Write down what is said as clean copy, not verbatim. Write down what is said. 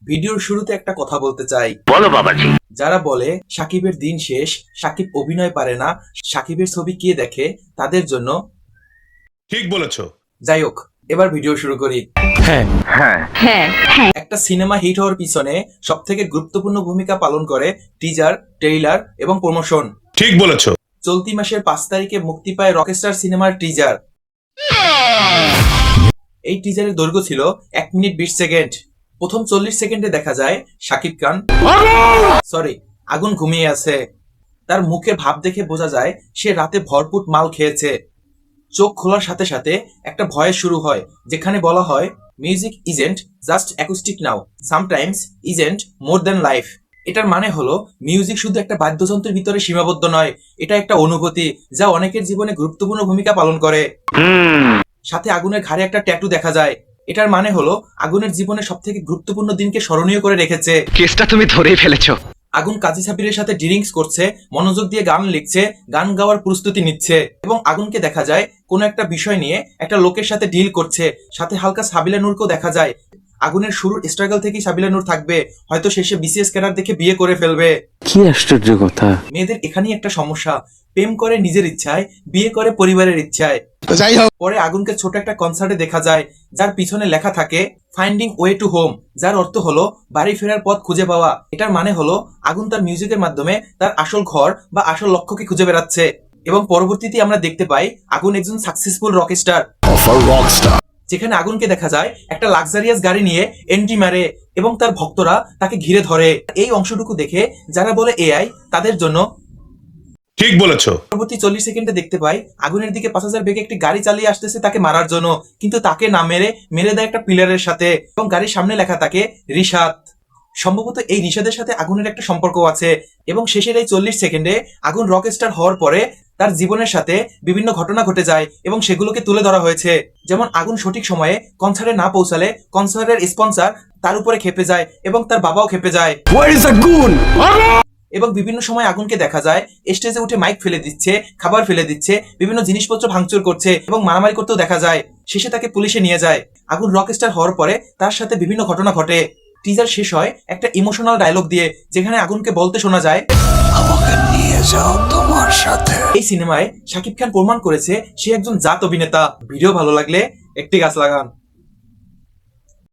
ভিডিওর শুরুতে একটা কথা বলতে চাই। বলো বাবাজি। যারা বলে সাকিবের দিন শেষ, সাকিব অভিনয় পারে না, সাকিবের ছবি কে দেখে, তাদের জন্য ঠিক বলেছো। যাই হোক, এবার ভিডিও শুরু করি। একটা সিনেমা হিট হওয়ার পিছনে সব থেকে গুরুত্বপূর্ণ ভূমিকা পালন করে টিজার, ট্রেইলার এবং প্রমোশন। ঠিক বলেছো। চলতি মাসের 5 তারিখে মুক্তি পায় রকস্টার সিনেমার টিজার। এই টিজারের দৈর্ঘ্য ছিল 1 মিনিট 20 সেকেন্ড। প্রথম 40 সেকেন্ডে দেখা যায় শাকিব খান আগুন ঘুমিয়ে আছে। তার মুখের ভাব দেখে বোঝা যায় সে রাতে ভরপুর মাল খেয়েছে। চোখ খোলার সাথে সাথে একটা ভয় শুরু হয়, যেখানে বলা হয় music isn't just acoustic now, sometimes isn't more than life. এটার মানে হলো মিউজিক শুধু একটা বাদ্যযন্ত্রের ভিতরে সীমাবদ্ধ নয়, এটা একটা অনুভূতি যা অনেকের জীবনে গুরুত্বপূর্ণ ভূমিকা পালন করে। সাথে আগুনের ঘাড়ে একটা ট্যাটু দেখা যায়। এটার মানে হলো আগুনের জীবনে সব থেকে গুরুত্বপূর্ণ দিনকে স্মরণীয় করে রেখেছে। কেসটা তুমি ধরেই ফেলেছো। আগুন কাজী সাবিরের সাথে ড্রিঙ্কস করছে, মনোযোগ দিয়ে গান লিখছে, গান গাওয়ার প্রস্তুতি নিচ্ছে। এবং আগুনকে দেখা যায় কোনো একটা বিষয় নিয়ে একটা লোকের সাথে ডিল করছে। সাথে হালকা সাবিলা নূরকেও দেখা যায়। আগুনের শুরুর স্ট্রাগল থেকেই সাবিলা নূর থাকবে, হয়তো শেষে বিসিএস ক্যাডার দেখে বিয়ে করে ফেলবে। কি আশ্চর্য কথা। মেয়েদের এখানেই একটা সমস্যা, প্রেম করে নিজের ইচ্ছায়, বিয়ে করে পরিবারের ইচ্ছায়। পরে আগুনকে ছোট একটা কনসার্টে দেখা যায়, যার পিছনে লেখা থাকে ফাইন্ডিং ওয়ে টু হোম, যার অর্থ হলো বাড়ি ফেরার পথ খুঁজে পাওয়া। এটার মানে হলো আগুন তার মিউজিকের মাধ্যমে তার আসল ঘর বা আসল লক্ষ্যকে খুঁজে বেড়াচ্ছে। এবং পরবর্তীতে আমরা দেখতে পাই আগুন একজন সাকসেসফুল রকস্টার, যেখানে আগুনকে দেখা যায় একটা লাক্সারিয়াস গাড়ি নিয়ে এন্ট্রি মারে এবং তার ভক্তরা তাকে ঘিরে ধরে। এই অংশটুকু দেখে যারা বলে এআই, তাদের জন্য ঠিক বলেছো। পরবর্তী 40 সেকেন্ডে দেখতে পাই আগুনের দিকে 5000 বেগে একটি গাড়ি চালিয়ে আসতেছে তাকে মারার জন্য, কিন্তু তাকে না মেরে দেয় একটা পিলারের সাথে। এবং গাড়ির সামনে লেখা থাকে রিশাদ। সম্ভবত এই রিশাদের সাথে আগুনের একটা সম্পর্ক আছে। এবং শেষের এই 40 সেকেন্ডে আগুন রকস্টার হওয়ার পরে তার জীবনের সাথে বিভিন্ন ঘটনা ঘটে যায় এবং সেগুলোকে তুলে ধরা হয়েছে। যেমন আগুন সঠিক সময়ে কনসার্টে না পৌঁছালে কনসার্টের স্পন্সর তার উপরে খেপে যায় এবং তার বাবাও খেপে যায়। এবং বিভিন্ন সময় আগুনকে দেখা যায় স্টেজে উঠে মাইক ফেলে দিচ্ছে, খাবার ফেলে দিচ্ছে, বিভিন্ন জিনিসপত্র ভাঙচুর করছে এবং মারামারি করতেও দেখা যায়। শেষে তাকে পুলিশে নিয়ে যায়। আগুন রকস্টার হওয়ার পরে তার সাথে বিভিন্ন ঘটনা ঘটে। টিজার শেষ হয় একটা ইমোশনাল ডায়লগ দিয়ে, যেখানে আগুনকে বলতে শোনা যায়, আমাকে নিয়ে যাও তোমার সাথে। এই সিনেমায় শাকিব খান প্রমাণ করেছে সে একজন জাত অভিনেতা। ভিডিও ভালো লাগলে একটি গাছ লাগান।